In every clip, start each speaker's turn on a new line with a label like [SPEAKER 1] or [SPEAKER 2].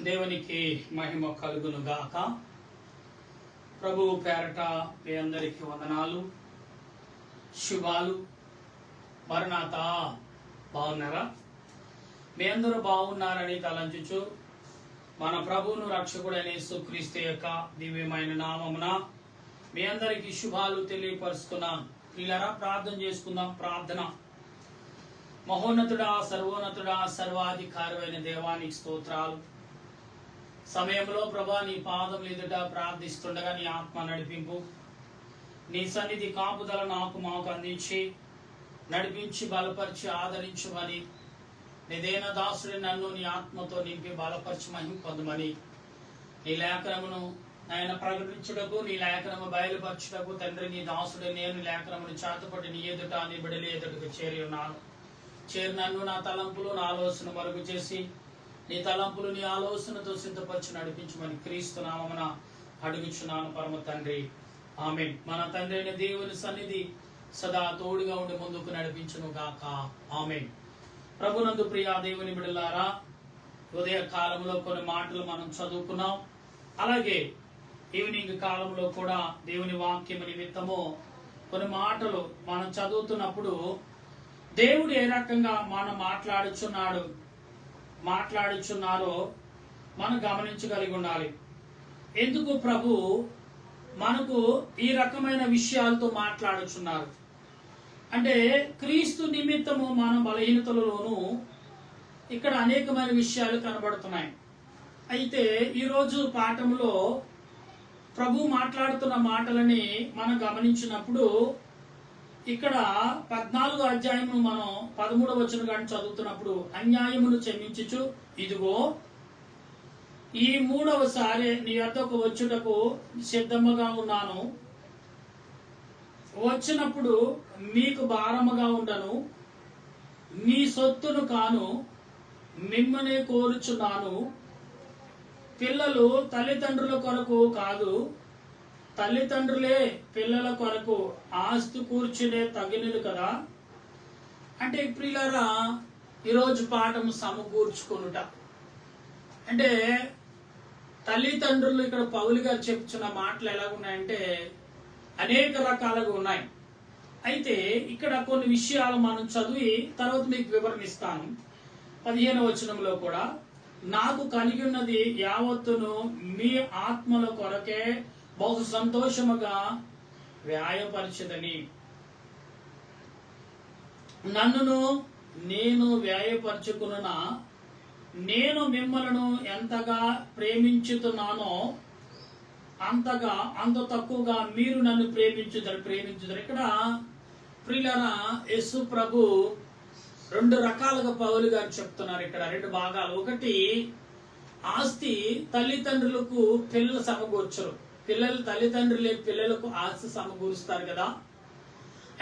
[SPEAKER 1] దేవునికి మహిమ కలుగును గాక. ప్రభువు పేరట మీ అందరికీ వందనాలు, శుభాలు. మరణాత బాగున్నారా? మీ అందరూ బాగున్నారని తలంచుచు మన ప్రభువును రక్షకుడైన యేసుక్రీస్తు యొక్క దివ్యమైన నామమున మీ అందరికీ శుభాలు తెలియపరుస్తున్నాం. పిల్లరా, ప్రార్థన చేసుకుందాం. ప్రార్థన. మహోన్నతుడా, సర్వోన్నతుడా, సర్వాధికారమైన దేవానికి స్తోత్రాలు. సమయంలో ప్రభా నీ పాదములు ఎదుట ప్రార్థిస్తుండగా నీ ఆత్మ నడిపింపు, నీ సన్నిధి కాపుదల మాకు అందించి నడిపించి బలపరిచి ఆదరించమని, నిదేన దాసుడి నన్ను నీ ఆత్మతో నింపి బలపరిచి మహిమ పొందమని, నీ లేఖనమును ఆయన ప్రకటించుటకు, నీ లేఖనము బయలుపరచుటకు తండ్రి నీ దాసుడి నేను లేఖనమును చేతపట్టి నీ ఎదుట నీ బిడలి ఎదుటకు చేరి ఉన్నాను. చేరి నన్ను నా తలంపులు నా ఆలోచన మరుగు చేసి నీ తలంపులు నీ ఆలోచనతో సిద్ధపరిచి నడిపించమని క్రీస్తు నామమున అడుగుచున్నాను పరమ తండ్రి, ఆమేన్. మన తండ్రి అయిన దేవుని సన్నిధి సదా తోడుగా ఉండి ముందుకు నడిపించును గాక, ఆమేన్. ప్రభునందు ప్రియా దేవుని బిడ్డలారా, ఉదయ కాలంలో కొన్ని మాటలు మనం చదువుకున్నాం. అలాగే ఈవినింగ్ కాలంలో కూడా దేవుని వాక్యం నిమిత్తము కొన్ని మాటలు మనం చదువుతున్నప్పుడు దేవుడు ఏ రకంగా మనం మాట్లాడుచున్నారో మనం గమనించగలిగి ఉండాలి. ఎందుకు ప్రభు మనకు ఈ రకమైన విషయాలతో మాట్లాడుచున్నారు అంటే, క్రీస్తు నిమిత్తము మన బలహీనతలలోనూ ఇక్కడ అనేకమైన విషయాలు కనబడుతున్నాయి. అయితే ఈరోజు పాఠంలో ప్రభు మాట్లాడుతున్న మాటలని మనం గమనించినప్పుడు ఇక్కడ 14వ అధ్యాయము మనం 13వ వచనం కానీ చదువుతున్నప్పుడు, అన్యాయమును క్షమించుచు ఇదిగో ఈ 3వసారి నీ వద్దకు వచ్చుటకు సిద్ధముగా ఉన్నాను. వచ్చినప్పుడు మీకు భారముగా ఉండను, మీ సొత్తును కాను, మిమ్మల్ని కోరుచున్నాను. పిల్లలు తల్లిదండ్రుల కొరకు కాదు, తల్లిదండ్రులే పిల్లల కొరకు ఆస్తి కూర్చునే తగినది కదా. అంటే ప్రియులారా, ఈరోజు పాఠము సమకూర్చుకొనుట అంటే, తల్లిదండ్రులు ఇక్కడ పౌలు గారు చెప్తున్న మాటలు ఎలా ఉన్నాయంటే అనేక రకాలుగా ఉన్నాయి. అయితే ఇక్కడ కొన్ని విషయాలు మనం చదివి తర్వాత మీకు వివరణిస్తాను. 15వ వచనంలో కూడా, నాకు కలిగి ఉన్నది యావత్తును మీ ఆత్మల కొరకే బహు సంతోషముగా వ్యయపరచదని, నన్నును నేను వ్యయపరచుకున్న నేను మిమ్మలను ఎంతగా ప్రేమించుతున్నానో అంత తక్కువగా మీరు నన్ను ప్రేమించుదరు. ఇక్కడ ప్రియులారా, యేసు ప్రభు 2 రకాలుగా పౌలు గారు చెప్తున్నారు. ఇక్కడ 2 భాగాలు. ఒకటి, ఆస్తి తల్లిదండ్రులకు పిల్లలు సమకూర్చరు. తల్లిదండ్రులే పిల్లలకు ఆస్తి సమకూరుస్తారు కదా.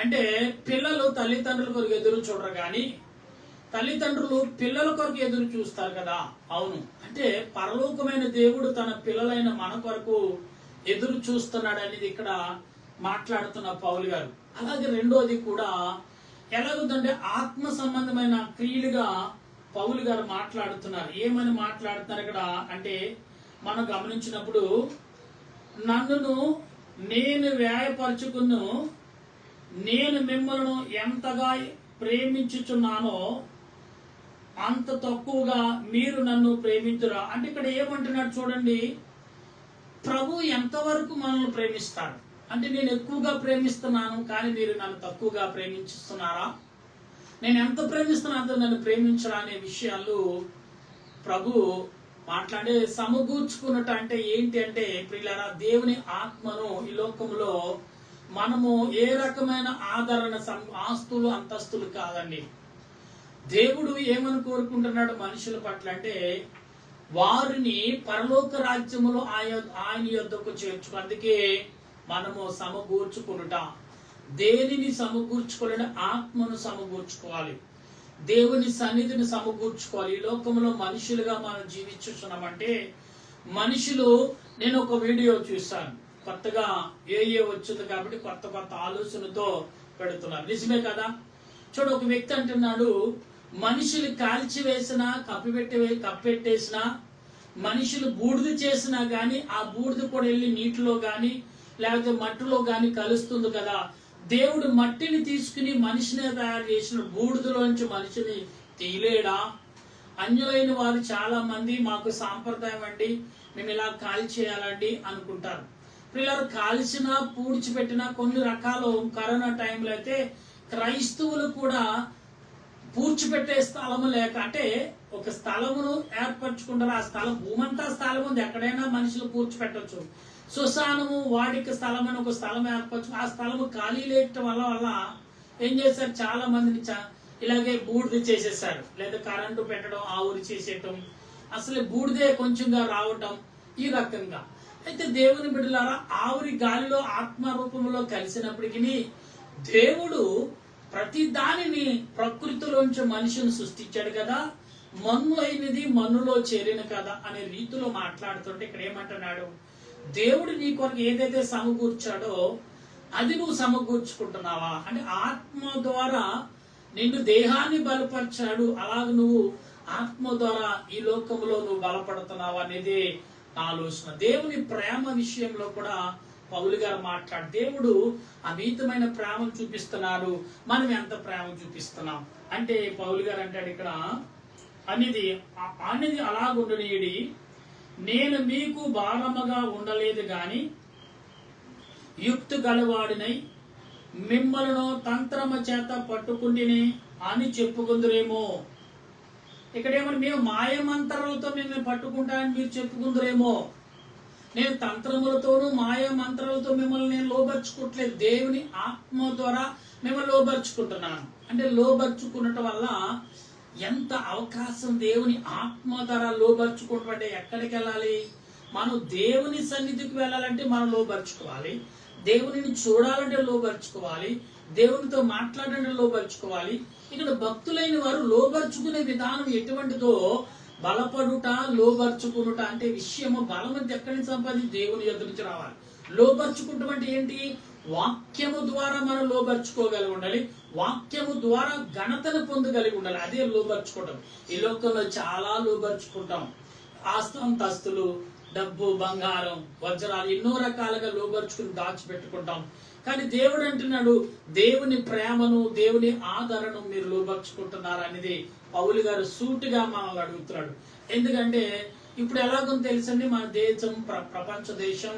[SPEAKER 1] అంటే పిల్లలు తల్లిదండ్రుల కొరకు ఎదురు చూడరు కానీ తల్లిదండ్రులు పిల్లల కొరకు ఎదురు చూస్తారు కదా. అవును, అంటే పరలోకమైన దేవుడు తన పిల్లలైన మన కొరకు ఎదురు చూస్తున్నాడు అనేది ఇక్కడ మాట్లాడుతున్న పౌలు గారు. అలాగే రెండోది కూడా ఎలాగుందంటే, ఆత్మ సంబంధమైన క్రియలుగా పౌలు గారు మాట్లాడుతున్నారు. ఏమని మాట్లాడుతున్నారు ఇక్కడ అంటే, మనం గమనించినప్పుడు, నన్నును నేను వ్యయపరచుకును, నేను మిమ్మల్ని ఎంతగా ప్రేమించుచున్నానో అంత తక్కువగా మీరు నన్ను ప్రేమించురా. అంటే ఇక్కడ ఏమంటున్నాడు చూడండి, ప్రభు ఎంతవరకు మనల్ని ప్రేమిస్తాడు అంటే, నేను ఎక్కువగా ప్రేమిస్తున్నాను కానీ మీరు నన్ను తక్కువగా ప్రేమించుస్తున్నారా, నేను ఎంత ప్రేమిస్తున్నా అంత నన్ను ప్రేమించరా అనే విషయాలు ప్రభు మాట్లాడే. సమకూర్చుకున్నట్టు అంటే ఏంటి అంటే, ప్రియులారా, దేవుని ఆత్మను ఈ లోకంలో మనము ఏ రకమైన ఆదరణ ఆస్తులు అంతస్తులు కాదండి. దేవుడు ఏమని కోరుకుంటున్నాడు మనుషుల పట్ల అంటే, వారిని పరలోక రాజ్యములో ఆయన యొద్దకు చేర్చుకు. అందుకే మనము సమకూర్చుకునుట. దేనిని సమకూర్చుకోవాలంటే ఆత్మను సమకూర్చుకోవాలి, దేవుని సన్నిధిని సమకూర్చుకోవాలి. ఈ లోకంలో మనుషులుగా మనం జీవించుతున్నామంటే, మనుషులు, నేను ఒక వీడియో చూశాను, కొత్తగా ఏ వచ్చింది కాబట్టి కొత్త ఆలోచనతో పెడుతున్నారు. నిజమే కదా. చూడు, ఒక వ్యక్తి అంటున్నాడు, మనుషులు కాల్చివేసినా కప్పెట్టేసినా మనుషులు బూడిద చేసినా గాని ఆ బూడిద కూడా వెళ్ళి నీటిలో గాని లేకపోతే మట్టిలో గాని కలుస్తుంది కదా. దేవుడు మట్టిని తీసుకుని మనిషిని తయారు చేసిన బూడిదలోంచి మనిషిని తీలేడా? అన్యులైన వారు చాలా మంది మాకు సాంప్రదాయం అండి, మేము ఇలా కాల్ చేయాలండి అనుకుంటారు. పిల్లలు కాల్చినా పూడ్చిపెట్టినా కొన్ని రకాలు కరోనా టైంలో అయితే క్రైస్తవులు కూడా పూడ్చిపెట్టే స్థలము లేక, అంటే ఒక స్థలమును ఏర్పరచుకుంటారు. ఆ స్థలం భూమంతా స్థలం ఉంది, ఎక్కడైనా మనుషులు పూడ్చిపెట్టవచ్చు. శ్మశానము వాడికి స్థలం అని ఒక స్థలం ఏర్పరచు, ఆ స్థలము ఖాళీ లేకటం వల్ల ఏం చేశారు, చాలా మందిని ఇలాగే బూడిద చేసేసారు. లేదా కరెంటు పెట్టడం, ఆవురు చేసేయటం, అసలు బూడిదే కొంచెంగా రావటం, ఈ రకంగా. అయితే దేవుని బిడ్డలారా, ఆవురి గాలిలో ఆత్మ రూపంలో కలిసినప్పటికీ దేవుడు ప్రతి దానిని ప్రకృతిలోంచి మనిషిని సృష్టించాడు కదా. మన్ను అయినది మన్నులో చేరిన కదా అనే రీతిలో మాట్లాడుతుంటే ఇక్కడ ఏమంటున్నాడు, దేవుడు నీ కొరకు ఏదైతే సమకూర్చాడో అది నువ్వు సమకూర్చుకుంటున్నావా అంటే ఆత్మ ద్వారా నిన్ను దేహాన్ని బలపరిచాడు, అలాగ నువ్వు ఆత్మ ద్వారా ఈ లోకంలో నువ్వు బలపడుతున్నావా అనేది ఆలోచన. దేవుని ప్రేమ విషయంలో కూడా పౌలు గారు మాట్లాడు, దేవుడు అమితమైన ప్రేమను చూపిస్తున్నాడు, మనం ఎంత ప్రేమ చూపిస్తున్నాం అంటే పౌలు గారు అంటాడు ఇక్కడ, అనేది అలాగుండనీయుడి, నేను మీకు భారముగా ఉండలేదు గాని యుక్తి గలవాడినై మిమ్మల్ని తంత్రము చేత పట్టుకుంటేనే అని చెప్పుకుందరేమో. ఇక్కడేమని మేము మాయమంత్రాలతో మిమ్మల్ని పట్టుకుంటానని మీరు చెప్పుకుందరేమో. నేను తంత్రములతోనూ మాయమంత్రాలతో మిమ్మల్ని నేను లోబర్చుకోవట్లేదు, దేవుని ఆత్మ ద్వారా మిమ్మల్ని లోబర్చుకుంటున్నాను. అంటే లోబర్చుకున్నట వల్ల ఎంత అవకాశం, దేవుని ఆత్మ ద్వారా లోబర్చుకోవటం అంటే ఎక్కడికి వెళ్ళాలి, మనం దేవుని సన్నిధికి వెళ్ళాలంటే మనం లోబర్చుకోవాలి, దేవునిని చూడాలంటే లోబర్చుకోవాలి, దేవునితో మాట్లాడాలంటే లోబర్చుకోవాలి. ఇక్కడ భక్తులైన వారు లోబర్చుకునే విధానం ఎటువంటిదో, బలపడుట లోబర్చుకునుట అంటే విషయము బలం ఎక్కడి నుంచి సంపాదించి దేవుని యొద్ద నుంచి రావాలి. లోబర్చుకుంటాం అంటే ఏంటి, వాక్యము ద్వారా మనం లోబర్చుకోగలిగి ఉండాలి, వాక్యము ద్వారా ఘనతను పొందగలిగి ఉండాలి, అదే లోబర్చుకోవటం. ఈ లోకంలో చాలా లోబర్చుకుంటాం, ఆస్తంతస్తులు, డబ్బు, బంగారం, వజ్రాలు ఎన్నో రకాలుగా లోబర్చుకుని దాచిపెట్టుకుంటాం. కానీ దేవుడు అంటున్నాడు, దేవుని ప్రేమను దేవుని ఆదరణను మీరు లోబర్చుకుంటున్నారు అనేది పౌలు గారు సూటిగా మనం అడుగుతున్నాడు. ఎందుకంటే ఇప్పుడు ఎలాగో తెలుసండి, మన దేశం ప్రపంచ దేశం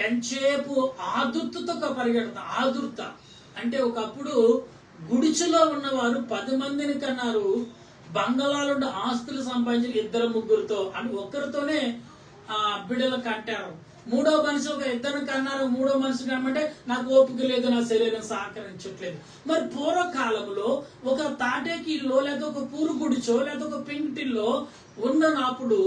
[SPEAKER 1] ఎంతసేపు ఆదుర్తతో పరిగెడతాం. ఆదుర్త అంటే ఒకప్పుడు గుడిచెలో ఉన్నవారు 10 మందిని కన్నారు, బంగళాలుండి ఆస్తులు సంపాదించిన 2-3తో అని ఒక్కరితోనే బిడ్డలు కంటారు. 3వ మనిషి ఒక 2 కన్నారు, 3వ మనిషి కనమంటే నాకు ఓపిక లేదు, నా శరీరం సహకరించట్లేదు. మరి పూర్వకాలంలో ఒక తాటేకిలో లేదా ఒక పూరు గుడిచో లేదా ఒక పెంకిటిల్లో ఉన్నప్పుడు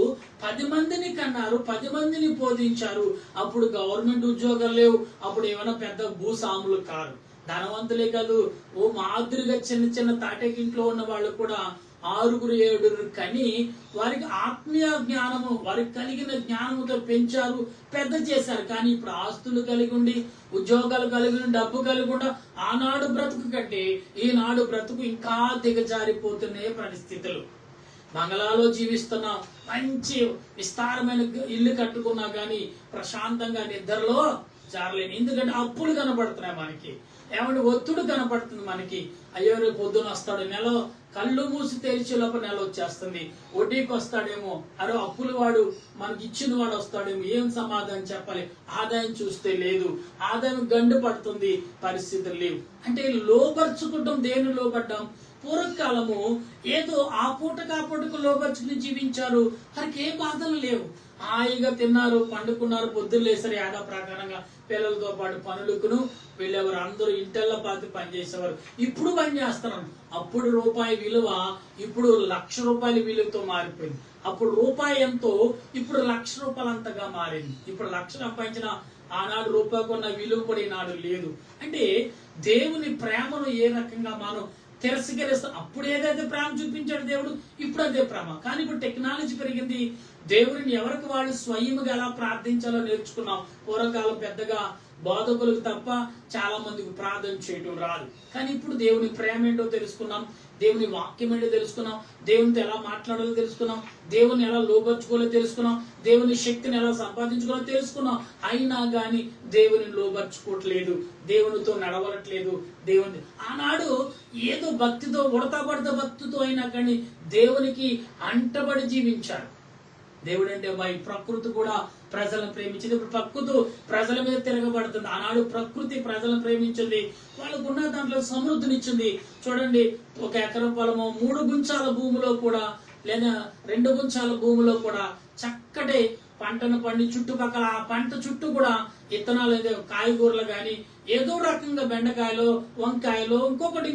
[SPEAKER 1] 10 మందిని కన్నారు, 10 మందిని పోషించారు. అప్పుడు గవర్నమెంట్ ఉద్యోగాలు లేవు, అప్పుడు ఏమైనా పెద్ద భూస్వాములు కాదు, ధనవంతులే కాదు, ఓ మాదిరిగా చిన్న చిన్న తాటేకింట్లో ఉన్న వాళ్ళు కూడా 6-7 కని వారికి ఆత్మీయ జ్ఞానము, వారికి కలిగిన జ్ఞానముతో పెంచారు, పెద్ద చేశారు. కానీ ఇప్పుడు ఆస్తులు కలిగి ఉండి, ఉద్యోగాలు కలిగి ఉండి, డబ్బు కలిగి ఉండ ఆనాడు బ్రతుకు కంటే ఈనాడు బ్రతుకు ఇంకా దిగజారిపోతున్న పరిస్థితులు. బంగళాలో జీవిస్తున్నాం, మంచి విస్తారమైన ఇల్లు కట్టుకున్నా గానీ ప్రశాంతంగా నిద్రలో జారలేని. ఎందుకంటే అప్పులు కనపడుతున్నాయి మనకి, ఏమంటే ఒత్తిడి కనపడుతుంది మనకి. అయ్యో రేపు పొద్దున వస్తాడు, నెల కళ్ళు మూసి తెరిచే లోపల నెల వచ్చేస్తుంది, వడ్డీకి వస్తాడేమో, అరే అప్పులు వాడు మనకి ఇచ్చిన వాడు వస్తాడేమో, ఏం సమాధానం చెప్పాలి, ఆదాయం చూస్తే లేదు, ఆదాయం గండు పడుతుంది, పరిస్థితులు లేవు. అంటే లోబర్చుకుంటాం, దేని లోబడ్డాం. పూర్వకాలము ఏదో ఆ పూటకు లోబర్చుకుని జీవించారు, వారికి ఏ బాధలు లేవు, హాయిగా తిన్నారు, పండుకున్నారు, పొద్దున్న లేసరి ఆదా ప్రకారంగా పిల్లలతో పాటు పనులకును వెళ్ళేవారు. అందరూ ఇంటెల్ల పాతి పనిచేసేవారు. ఇప్పుడు పని చేస్తున్నారు. అప్పుడు రూపాయి విలువ ఇప్పుడు ₹1,00,000 విలువతో మారిపోయింది. అప్పుడు రూపాయి ఎంతో, ఇప్పుడు ₹1,00,000 అంతగా మారింది. ఇప్పుడు 1,00,000 సంపాదించిన ఆనాడు రూపాయికి ఉన్న విలువ కూడా ఈనాడు లేదు. అంటే దేవుని ప్రేమను ఏ రకంగా మనం తిరస్కరిస్తాం. అప్పుడు ఏదైతే ప్రేమ చూపించాడు దేవుడు, ఇప్పుడు అదే ప్రేమ. కానీ ఇప్పుడు టెక్నాలజీ పెరిగింది, దేవుడిని ఎవరికి వాళ్ళు స్వయంగా ఎలా ప్రార్థించాలో నేర్చుకున్నాం. పూర్వకాలం పెద్దగా బోధకులకు తప్ప చాలా మందికి ప్రార్థన చేయడం రాదు. కానీ ఇప్పుడు దేవుని ప్రేమ ఏంటో తెలుసుకున్నాం. దేవుని వాక్యం ఏంటో తెలుసుకున్నాం, దేవునితో ఎలా మాట్లాడాలో తెలుసుకున్నాం, దేవుని ఎలా లోబర్చుకోవాలో తెలుసుకున్నాం, దేవుని శక్తిని ఎలా సంపాదించుకోవాలో తెలుసుకున్నాం. అయినా కానీ దేవుని లోబర్చుకోవట్లేదు, దేవునితో నడవట్లేదు. దేవుని ఆనాడు ఏదో భక్తితో ఉడతా పడతా భక్తితో అయినా కానీ దేవునికి అంటబడి జీవించారు. దేవుడు అంటే ఈ ప్రకృతి కూడా ప్రజలను ప్రేమించింది. ఇప్పుడు ప్రకృతి ప్రజల మీద తిరగబడుతుంది. ఆనాడు ప్రకృతి ప్రజలను ప్రేమించింది, వాళ్ళకున్న దాంట్లో సమృద్ధినిచ్చింది. చూడండి, 1 ఎకరం పొలము 3 గుంచాల భూమిలో కూడా లేదా 2 గుంచాల భూమిలో కూడా చక్కటి పంటను పండి చుట్టుపక్కల ఆ పంట చుట్టూ కూడా విత్తనాలు కాయగూరలు కానీ ఏదో రకంగా బెండకాయలు, వంకాయలు, ఇంకొకటి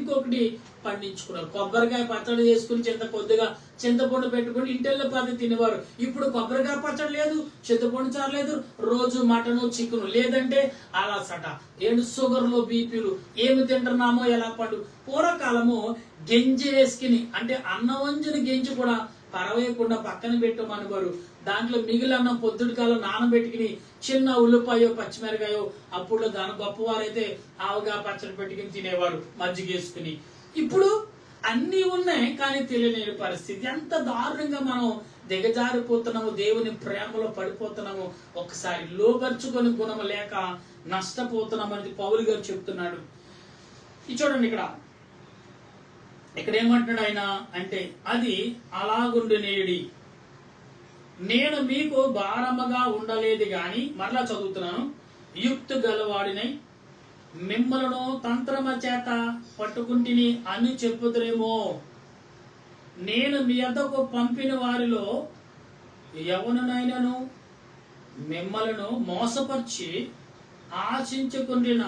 [SPEAKER 1] పండించుకున్నారు. కొబ్బరికాయ పచ్చడి చేసుకుని కొద్దిగా చింతపండు పెట్టుకుని ఇంటెళ్ళ పది తినేవారు. ఇప్పుడు కొబ్బరికాయ పచ్చడి లేదు, చింతపండు చారు లేదు, రోజు మటను చికెను, లేదంటే అలసట, షుగర్లు, బీపీలు, ఏమి తింటున్నామో ఎలా పండు. పూర్వకాలము గెంజి వేసుకుని అంటే అన్నం వంచిన గెంజి కూడా పరవేయకుండా పక్కన పెట్టమనివారు. దాంట్లో మిగిలిన పొద్దుటి కాలం నానబెట్టుకుని చిన్న ఉల్లిపాయో పచ్చిమిరకాయో అప్పుడు దాని గొప్పవారైతే ఆవుగా పచ్చడి పెట్టుకుని తినేవారు మజ్జిగేసుకుని. ఇప్పుడు అన్ని ఉన్నాయి కానీ తెలియని పరిస్థితి. ఎంత దారుణంగా మనం దిగజారిపోతున్నాము, దేవుని ప్రేమలో పడిపోతున్నాము. ఒకసారి లోబర్చుకొని గుణం లేక నష్టపోతున్నాం అనేది పౌలు గారు చెప్తున్నాడు. ఇది చూడండి, ఇక్కడ ఏమంటున్నాడు ఆయన అంటే, అది అలాగుండునేడి, నేను మీకు భారముగా ఉండలేదు గాని, మరలా చదువుతున్నాను, యుక్తి గలవాడినై మిమ్మలను తంత్రమ చేత పట్టుకుంటిని అని చెప్పుదురేమో. నేను మీ వద్దకు పంపిన వారిలో ఎవరినైనాను మిమ్మలను మోసపరిచి ఆశించుకుంటున్న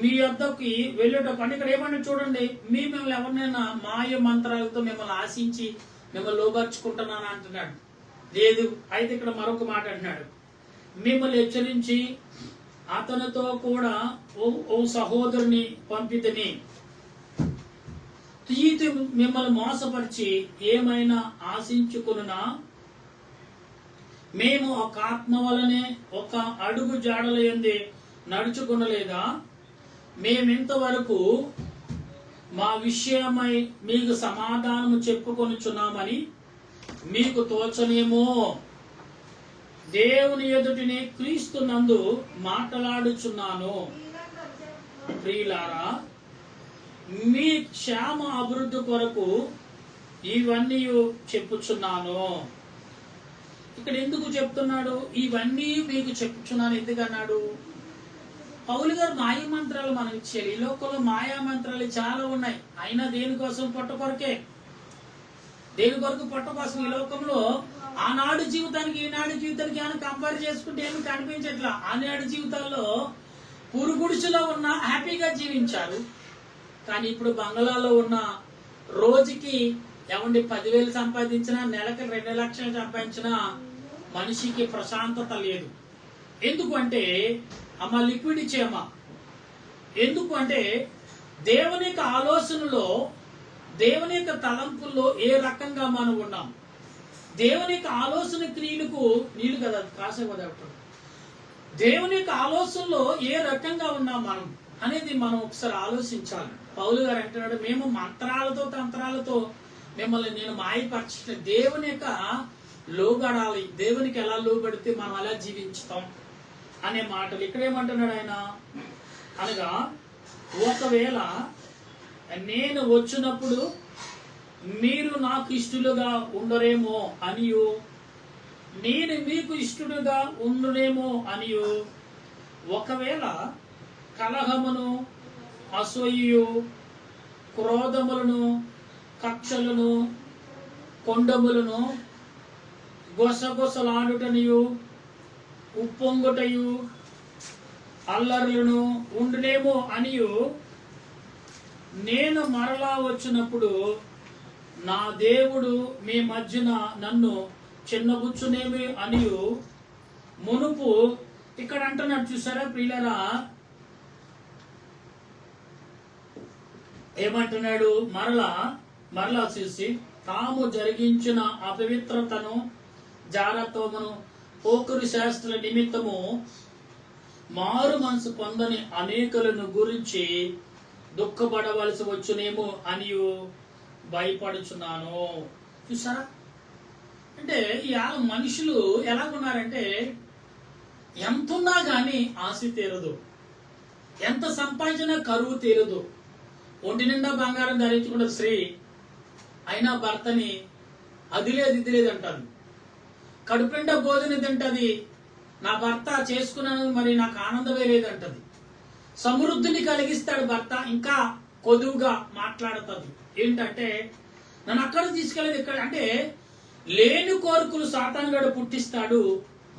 [SPEAKER 1] మీ వద్దకి వెళ్ళేటప్పుడు అంటే ఇక్కడ ఏమన్నా చూడండి, మిమ్మల్ని ఎవరినైనా మాయ మంత్రాలతో మిమ్మల్ని ఆశించి మిమ్మల్ని లోబర్చుకుంటున్నాను అంటున్నాడు. లేదు, అయితే ఇక్కడ మరొక మాట అంటున్నాడు, మిమ్మల్ని హెచ్చరించి అతనితో కూడా ఓ సహోదరుని పంపితని తీతి మిమ్మల్ని మోసపరిచి ఏమైనా ఆశించుకున్నా మేము ఒక ఆత్మ వలనే ఒక అడుగు జాడల యందే నడుచుకునలేదా? మేమింతవరకు మా విషయమై మీకు సమాధానము చెప్పుకొనుచున్నామని మీకు తోచనేమో. దేవుని ఎదుటిని క్రీస్తునందు మాట్లాడుచున్నాను. ప్రియులారా, మీ క్షేమ అభివృద్ధి కొరకు ఇవన్నీ చెప్పుచున్నాను. ఇక్కడ ఎందుకు చెప్తున్నాడు? ఇవన్నీ మీకు చెప్పుచున్నాను ఎందుకన్నాడు? పౌలు గారు మాయ మంత్రాలు మనం ఇచ్చారు. ఈ లోకంలో మాయా మంత్రాలు చాలా ఉన్నాయి. అయినా దేనికోసం? పొట్ట కొరకే. దేని కొరకు? పొట్ట కోసం. ఈ లోకంలో ఆనాడు జీవితానికి ఈనాడు జీవితానికి ఏమైనా కంపేర్ చేసుకుంటే ఏమి కనిపించట్లా. ఆనాడు జీవితాల్లో పురుగుడిసెలో ఉన్న హ్యాపీగా జీవించారు. కానీ ఇప్పుడు బంగ్లాలో ఉన్న రోజుకి 10,000 సంపాదించినా, నెలకి 2 లక్షలు సంపాదించినా మనిషికి ప్రశాంతత లేదు. ఎందుకు అంటే, అమ్మ లిక్విడ్ ఇచ్చేయమ్మా. ఎందుకు అంటే, దేవుని యొక్క ఆలోచనలో, దేవుని యొక్క తలంపుల్లో ఏ రకంగా మనం ఉన్నాం, దేవుని యొక్క ఆలోచన క్రియలకు నీళ్లు కదా కాసేపు, దేవుని యొక్క ఆలోచనలో ఏ రకంగా ఉన్నాం మనం అనేది మనం ఒకసారి ఆలోచించాలి. పౌలు గారు అంటున్నాడు, మేము మంత్రాలతో తంత్రాలతో మిమ్మల్ని నేను మాయపరచ, దేవుని యొక్క లోబడాలి, దేవునికి ఎలా లోబడితే మనం అలా జీవించుతాం అనే మాటలు ఇక్కడ ఏమంటున్నాడు ఆయన అనగా, ఒకవేళ నేను వచ్చినప్పుడు మీరు నాకు ఇష్టలుగా ఉండరేమో అనియు, నేను మీకు ఇష్టడుగా ఉండునేమో అనియు, ఒకవేళ కలహమును, అసూయు, క్రోధములను, కక్షలను, కొండములను, గొసగొసలాడుటనియు, ఉప్పొంగుటయు, అల్లర్లను ఉండునేమో అనియు, నేను మరలా వచ్చినప్పుడు నా దేవుడు మీ మధ్యన నన్ను చిన్నబుచ్చునేమి అనియు మునుపు. ఇక్కడ అంటున్నాడు చూసారా ప్రియులారా, ఏమంటున్నాడు? మరలా చూసి తాము జరిగించిన అపవిత్రతను, జారత్వమును, పోకురు శాస్త్ర నిమిత్తము మారు మనసు పొందని అనేకులను గురించి దుఃఖపడవలసి వచ్చునేమో అని భయపడుచున్నాను. చూసారా? అంటే ఇవాళ మనుషులు ఎలాగున్నారంటే ఎంతున్నా గాని ఆశ తీరదు, ఎంత సంపాదించినా కరువు తీరదు. ఒంటి నిండా బంగారం ధరించుకున్న స్త్రీ అయినా భర్తని అది లేదు ఇది లేదు అంటది. కడుపు నిండా భోజనం తింటది, నా భర్త చేసుకున్నాను మరి నాకు ఆనందమే లేదంటది. సమృద్ధిని కలిగిస్తాడు భర్త, ఇంకా కొదువుగా మాట్లాడుతుంది. ఏంటంటే నన్ను అక్కడ తీసుకెళ్ళేది ఇక్కడ అంటే లేని కోరికలు సాతానుగాడు పుట్టిస్తాడు.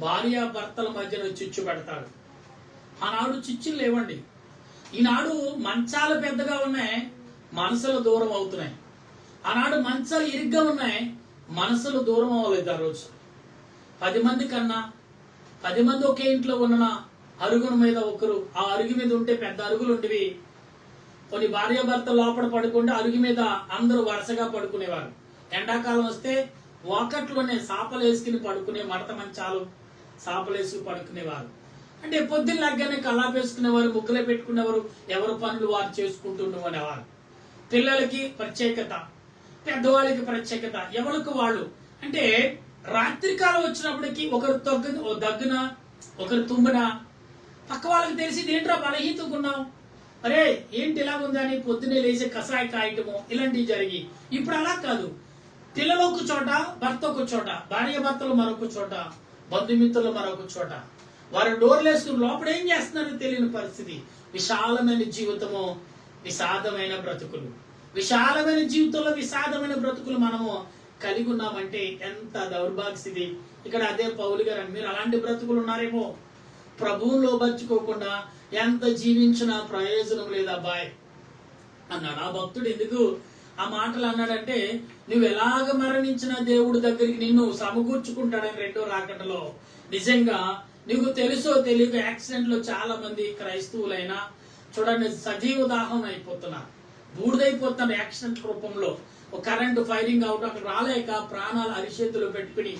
[SPEAKER 1] భార్య భర్తల మధ్యన చిచ్చు పెడతాడు. ఆనాడు చిచ్చులు లేవండి. ఈనాడు మంచాలు పెద్దగా ఉన్నాయి, మనసులు దూరం అవుతున్నాయి. ఆనాడు మంచాలు ఇరుగ్గా ఉన్నాయి, మనసులు దూరం అవ్వలేదు. ఆ రోజు 10 మంది కన్నా 10 మంది ఒకే ఇంట్లో ఉన్న అరుగుల మీద ఒకరు, ఆ అరుగు మీద ఉంటే పెద్ద అరుగులు ఉండేవి. కొన్ని భార్య భర్త లోపల పడుకుంటే అరుగు మీద అందరూ వరుసగా పడుకునేవారు. ఎండాకాలం వస్తే వాకట్లోనే సాపలు వేసుకుని పడుకునే మడత మంచాలు సాపలు వేసుకుని పడుకునేవారు. అంటే పొద్దున్న లగ్గానే కల్లాపు వేసుకునేవారు, ముగ్గులే పెట్టుకునేవారు, ఎవరి పనులు వారు చేసుకుంటుండేవారు. పిల్లలకి ప్రత్యేకత, పెద్దవాళ్ళకి ప్రత్యేకత, ఎవరికి వాళ్ళు. అంటే రాత్రికాలం వచ్చినప్పటికీ ఒకరు దగ్గున ఒకరు తుమ్మిన పక్క వాళ్ళకి తెలిసి ఏంట్రా బలహీనకున్నావు, అరే ఏంటి ఇలాగుందని పొద్దున్నే లేచి కషాయ కాయటము ఇలాంటివి జరిగి. ఇప్పుడు అలా కాదు. పిల్లలు ఒక చోట, భర్త ఒక చోట, భార్య భర్తలు మరొక చోట, బంధుమిత్రులు మరొక చోట. వారు డోర్లు వేసుకుని లోపల ఏం చేస్తున్నారో తెలియని పరిస్థితి. విశాలమైన జీవితము, విషాదమైన బ్రతుకులు. విశాలమైన జీవితంలో విషాదమైన బ్రతుకులు మనము కలిగి ఉన్నామంటే ఎంత దౌర్భాగ్యస్థితి. ఇక్కడ అదే పౌలు గారు మీరు అలాంటి బ్రతుకులు ఉన్నారేమో. ప్రభువులో బతుకోకుండా ఎంత జీవించినా ప్రయోజనం లేదు అబ్బాయి అన్నాడు. ఆ భక్తుడు ఎందుకు ఆ మాటలు అన్నాడంటే నువ్వు ఎలాగ మరణించిన దేవుడి దగ్గరికి నిన్ను సమకూర్చుకుంటాడని 2వ రాకడలో. నిజంగా నీకు తెలుసో తెలియక యాక్సిడెంట్ లో చాలా మంది క్రైస్తవులైనా చూడండి సజీవ దాహం అయిపోతున్నారు, బూడిదైపోతున్నారు యాక్సిడెంట్ రూపంలో. ఒక కరెంటు ఫైరింగ్ అవుట్ అక్కడ రాలేక ప్రాణాలు అరిచేతులు పెట్టుకుని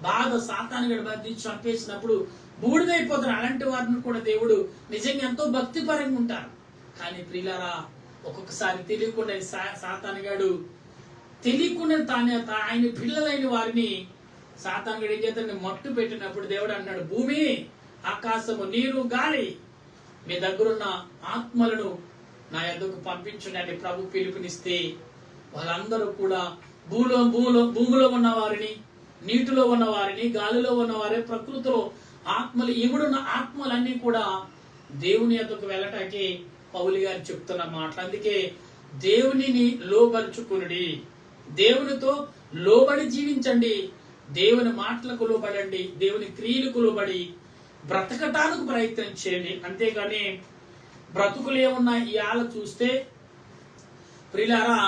[SPEAKER 1] బాధ సాతానుగాడు బంధించి చంపేసినప్పుడు బూడిదైపోతున్నారు. అలాంటి వారిని కూడా దేవుడు నిజంగా ఎంతో భక్తిపరంగా ఉంటారు. కానీ ప్రియులారా ఒక్కొక్కసారి తెలియకుండా సాతానుగాడు తెలియకుండా ఆయన పిల్లలైన వారిని సాతానుగాడు ఏం చేత మట్టు పెట్టినప్పుడు దేవుడు అన్నాడు భూమి ఆకాశము నీరు గాలి మీ దగ్గరున్న ఆత్మలను నా యొద్దకు పంపించండి అని ప్రభు పిలుపునిస్తే వాళ్ళందరూ కూడా భూమిలో ఉన్న వారిని, నీటిలో ఉన్న వారిని, గాలిలో ఉన్న వారి, ప్రకృతిలో ఆత్మలు, ఇవిడున్న ఆత్మలన్నీ కూడా దేవుని యొద్దకు వెళ్ళటానికి పౌలు గారు చెప్తున్న మాట. అందుకే దేవునిని లోబరుచుకునుడి, దేవునితో లోబడి జీవించండి, దేవుని మాటలకు లోబడండి, దేవుని క్రియలకు లోబడి బ్రతకటానికి ప్రయత్నం చేయండి. అంతేగాని బ్రతుకులు ఏమున్నా ఇవాళ చూస్తే ప్రియులారా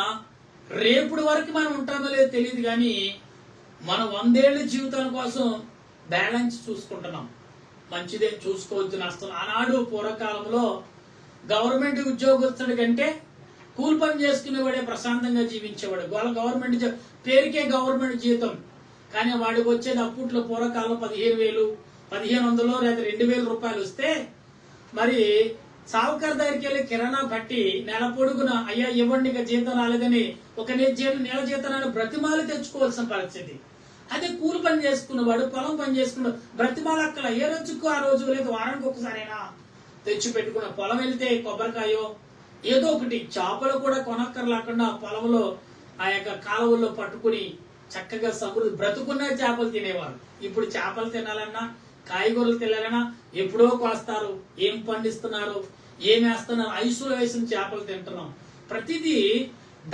[SPEAKER 1] రేపుడు వరకు మనం ఉంటామో లేదో తెలియదు, కానీ మనం 100 ఏళ్ల జీవితాల కోసం బ్యాలెన్స్ చూసుకుంటున్నాం. మంచిదే, చూసుకోవచ్చు, నష్టం. ఆనాడు పూర్వకాలంలో గవర్నమెంట్ ఉద్యోగస్తుడి కంటే కూలి పని చేసుకునేవాడే ప్రశాంతంగా జీవించేవాడు. గవర్నమెంట్ పేరుకే గవర్నమెంట్ జీతం, కానీ వాడికి వచ్చేది అప్పట్లో పూర్వకాలం 15,000, 1,500 లేదా 2,000 రూపాయలు వస్తే మరి సావుకారు దగ్గరికి వెళ్ళి కిరాణా పట్టి నెల పొడుగున అయ్యా ఇవ్వండి ఇక జీతం రాలేదని ఒక నెల జీతాన్ని బ్రతిమాలు తెచ్చుకోవాల్సిన పరిస్థితి. అదే కూలి పని చేసుకున్నవాడు, పొలం పని చేసుకున్నాడు, బ్రతిమాలు అక్కల ఏ రోజుకు ఆ రోజు లేదు, వారానికి ఒకసారైనా తెచ్చి పెట్టుకున్న పొలం వెళ్తే కొబ్బరికాయో ఏదో ఒకటి, చేపలు కూడా కొనక్కర్లేకుండా పొలంలో ఆ యొక్క కాలువల్లో పట్టుకుని చక్కగా సమృద్ధి బ్రతుకున్న చేపలు తినేవారు. ఇప్పుడు చేపలు తినాలన్నా కాయగూరలు తినాలన్నా ఎప్పుడో కోస్తారు, ఏం పండిస్తున్నారు, ఏం వేస్తున్నారు, ఐసులో వేసిన చేపలు తింటున్నాం. ప్రతిదీ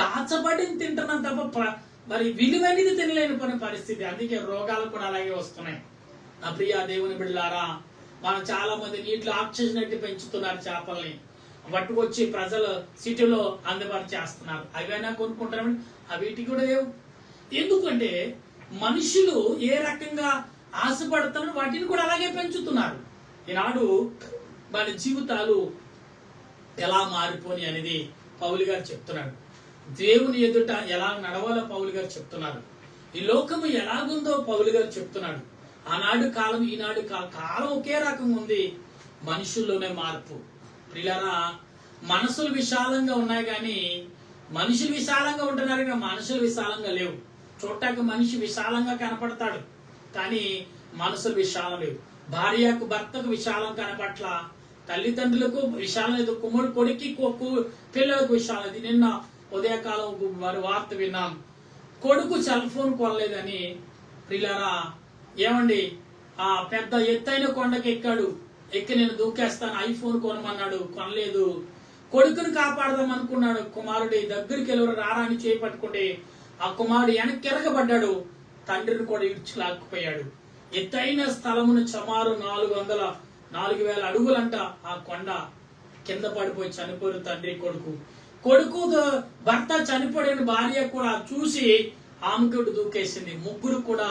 [SPEAKER 1] దాచబడిని తింటున్నాం తప్ప మరి విలువైనది తినలేని పరిస్థితి. అందుకే రోగాలు కూడా అలాగే వస్తున్నాయి. నా ప్రియ దేవుని బిడ్డలారా, మనం చాలా మంది నీటిలో ఆక్సిజన్ పెట్టి పెంచుతున్నారు చేపల్ని, పట్టుకొచ్చి ప్రజలు సిటీలో అందుబాటు చేస్తున్నారు. అవైనా కొనుక్కుంటారని వీటికి కూడా లేవు. ఎందుకంటే మనుషులు ఏ రకంగా ఆశపడుతున్నారు వాటిని కూడా అలాగే పెంచుతున్నారు. ఈనాడు మన జీవితాలు ఎలా మారిపోని అనేది పౌలు గారు చెప్తున్నాడు. దేవుని ఎదుట ఎలా నడవాలో పౌలు గారు చెప్తున్నారు. ఈ లోకము ఎలాగుందో పౌలు గారు చెప్తున్నాడు. ఆనాడు కాలం ఈనాడు కాలం ఒకే రకంగా ఉంది, మనుషుల్లోనే మార్పు. ప్రియులారా మనసులు విశాలంగా ఉన్నాయి కానీ మనుషులు విశాలంగా ఉంటున్నారు కానీ మనసులు విశాలంగా లేవు. చూడటానికి మనిషి విశాలంగా కనపడతాడు కానీ మనసులు విశాలం లేవు. భార్యకు భర్తకు విశాలం కనపట్ల, తల్లిదండ్రులకు విశాలం లేదు, కుమారుడు కొడుక్కి పిల్లలకు విశాలం లేదు. నిన్న ఉదయకాలం వారి వార్త విన్నాం, కొడుకు సెల్ ఫోన్ కొనలేదని. ప్రియులారా, ఏమండి, ఆ పెద్ద ఎత్తైన కొండకి ఎక్కి నేను దూకేస్తాను, ఐఫోన్ కొనమన్నాడు, కొనలేదు. కొడుకుని కాపాడదాం అనుకున్నాడు, కుమారుడి దగ్గరికి వెళ్ళి రారా అని చేపట్టుకుంటే ఆ కుమారుడు వెనక్కి ఎరగబడ్డాడు, తండ్రిని కూడా ఇడ్చులాక్కుపోయాడు. ఎత్తైన స్థలమును సుమారు 4,000 అడుగులంట ఆ కొండ, కింద పడిపోయి చనిపోయారు తండ్రి కొడుకు భర్త చనిపోయిన భార్య కూడా చూసి ఆమెకు దూకేసింది. ముగ్గురు కూడా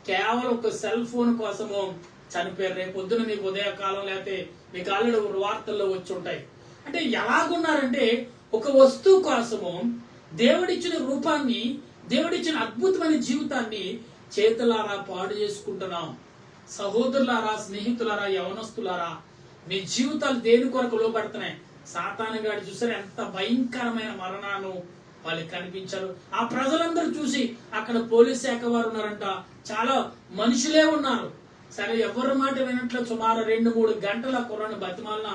[SPEAKER 1] కేవలం ఒక సెల్ ఫోన్ కోసము చనిపోయారు. రేపు పొద్దున మీకు ఉదయకాలం లేకపోతే మీకు ఆల్రెడీ వార్తల్లో వచ్చి ఉంటాయి. అంటే ఎలాగున్నారంటే ఒక వస్తువు కోసము దేవుడిచ్చిన రూపాన్ని, దేవుడిచ్చిన అద్భుతమైన జీవితాన్ని చేతులారా పాడు చేసుకుంటున్నాం. సహోదరులారా, స్నేహితులారా, యవనస్తులారా, మీ జీవితాలు దేని కొరకు లోపడుతున్నాయి? సాతాను గాడు చూసారు ఎంత భయంకరమైన మరణాన్ని వాళ్ళకి కనిపించారు. ఆ ప్రజలందరూ చూసి అక్కడ పోలీస్ శాఖ వారు ఉన్నారంట, చాలా మనుషులే ఉన్నారు. సరే, ఎవరి మాట వినట్లు సుమారు 2-3 గంటల కుర్రాన్ని బతిమాలన,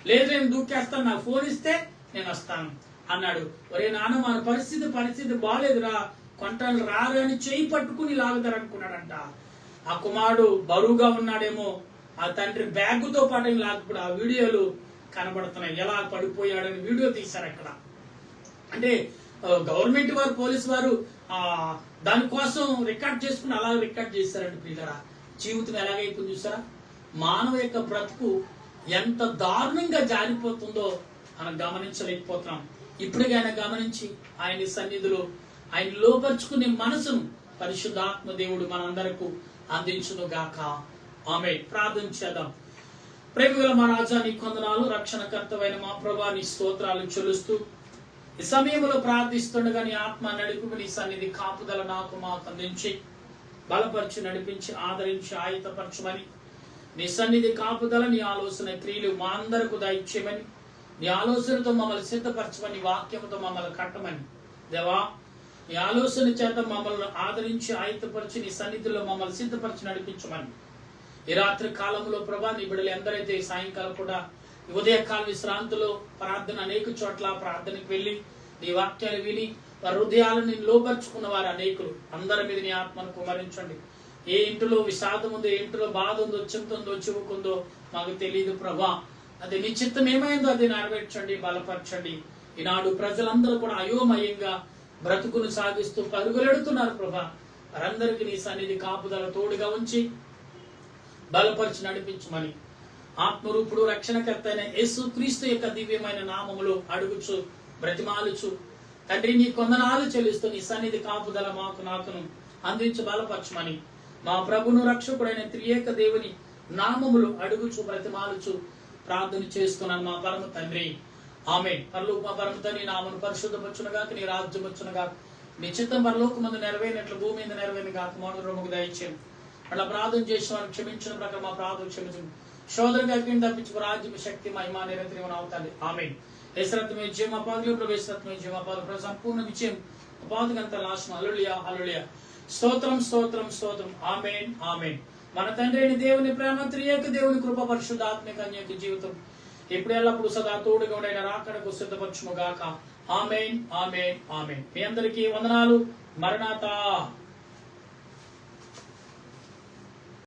[SPEAKER 1] లేదు నేను దూకేస్తాను, నాకు ఫోన్ ఇస్తే నేను వస్తాను అన్నాడు. ఒరే నాన్న, మన పరిస్థితి బాగాలేదురా, కొంటాను రారు అని చేయి పట్టుకుని లాగుతారు అనుకున్నాడంట. ఆ కుమారుడు బరువుగా ఉన్నాడేమో, ఆ తండ్రి బ్యాగుతో పాటు లాగుతాడు. ఆ వీడియోలు కనబడుతున్నాయి, ఎలా పడిపోయాడని వీడియో తీశారు అక్కడ. అంటే గవర్నమెంట్ వారు, పోలీసు వారు దానికోసం రికార్డ్ చేసుకుని అలా రికార్డ్ చేశారండి. పిల్లరా, జీవితం ఎలాగైపోయింది చూసారా? మానవ యొక్క బ్రతుకు ఎంత దారుణంగా జారిపోతుందో మనం గమనించలేకపోతున్నాం. ఇప్పటికైనా గమనించి ఆయన సన్నిధిలో ఆయన లోపరుచుకునే మనసును పరిశుద్ధాత్మ దేవుడు మనందరకు అందించును గాక. ఆమె ప్రార్థన చేద్దాం. ప్రేమగల మా రాజా, నీ కొందనాలు, రక్షణకర్తవైన మా ప్రభా, నీ స్తోత్రాలు చెల్లిస్తూ ఈ సమయంలో ప్రార్థిస్తుండగా నీ ఆత్మ నడిపి నీ సన్నిధి కాపుదల మాకు అందించి బలపరిచి నడిపించి ఆదరించి ఆయుధపరచమని, నీ సన్నిధి కాపుదల, నీ ఆలోచన క్రియలు మా అందరకు దయచేయమని, నీ ఆలోచనతో మమ్మల్ని సిద్ధపరచమని, వాక్యంతో మమ్మల్ని కట్టమని, దేవా నీ ఆలోచన చేత మమ్మల్ని ఆదరించి ఆయుధపరిచి నీ సన్నిధిలో మమ్మల్ని సిద్ధపరిచి నడిపించమని, ఈ రాత్రి కాలంలో ప్రభా నీ బిడ్డలు ఎందరైతే సాయంకాలం కూడా ఉదయకాల విశ్రాంతిలో ప్రార్థన అనేక చోట్ల ప్రార్థనకు వెళ్ళి నీ వాక్యాలు విని వారి హృదయాలను లోపరుచుకున్న వారు అనేకులు, అందరి మీద నీ ఆత్మను కుమరించండి. ఏ ఇంటిలో విషాదం ఉందో, ఏ ఇంటిలో బాధ ఉందో, చింతుందో, చివుకుందో మాకు తెలియదు ప్రభా. అది నీ చిత్తం ఏమైందో అది నెరవేర్చండి, బలపరచండి. ఈనాడు ప్రజలందరూ కూడా అయోమయంగా బ్రతుకును సాగిస్తూ పరుగులెడుతున్నారు ప్రభా. వారందరికీ నీ సన్నిధి కాపుదల తోడుగా ఉంచి బలపరిచి నడిపించమని, ఆత్మరూపుడు రక్షణకర్త అయిన యేసు క్రీస్తు యొక్క దివ్యమైన నామములో అడుగుచు బ్రతిమాలుచు తండ్రి నీ కొందనాలు చెల్లిస్తూ నీ సన్నిధి కాపుదల నాకును అందించి బలపరచమని, మా ప్రభును రక్షకుడైన త్రియేక దేవుని నామములు అడుగుచు బ్రతిమాలుచు ప్రార్థన చేస్తున్నాను మా పరమ తండ్రి. ఆమేన్. పరలోక మా పరమ తండ్రి, నామను పరిశుద్ధపరచునుగాక, నీ రాజ్యం వచ్చునుగాక, నీ చిత్తం పరలోకమందు నెరవేరినట్లు భూమి మీద నెరవేరిన గాక. మౌనముకు దయచేయండి. అట్లా ప్రార్థన చేసిన వారిని క్షమించిన ప్రకారం మా ప్రార్థన క్షమించండి. శోధన గారికి తప్పించుకు రాజ్యం, శక్తి, మహిమ నిరంతరం అవుతాయి. ఆమేన్. యేసరత్న విజయం అపాదులు, ప్రవేశరత్న విజయం అపాదులు, సంపూర్ణ విజయం అపాదుగంత నాశనం. హల్లెలూయా, హల్లెలూయా. స్తోత్రం, స్తోత్రం, స్తోత్రం. ఆమేన్, ఆమేన్. మన తండ్రి అయిన దేవుని ప్రేమ, త్రియేక దేవుని కృప, పరిశుద్ధాత్మిక అన్యోన్య జీవితం ఇప్పుడు ఎల్లప్పుడు సదా తోడుగా ఉండైన రాకడకు సిద్ధపరచును గాక. ఆమేన్, ఆమేన్, ఆమేన్. మీ అందరికీ వందనాలు. మరణాతా.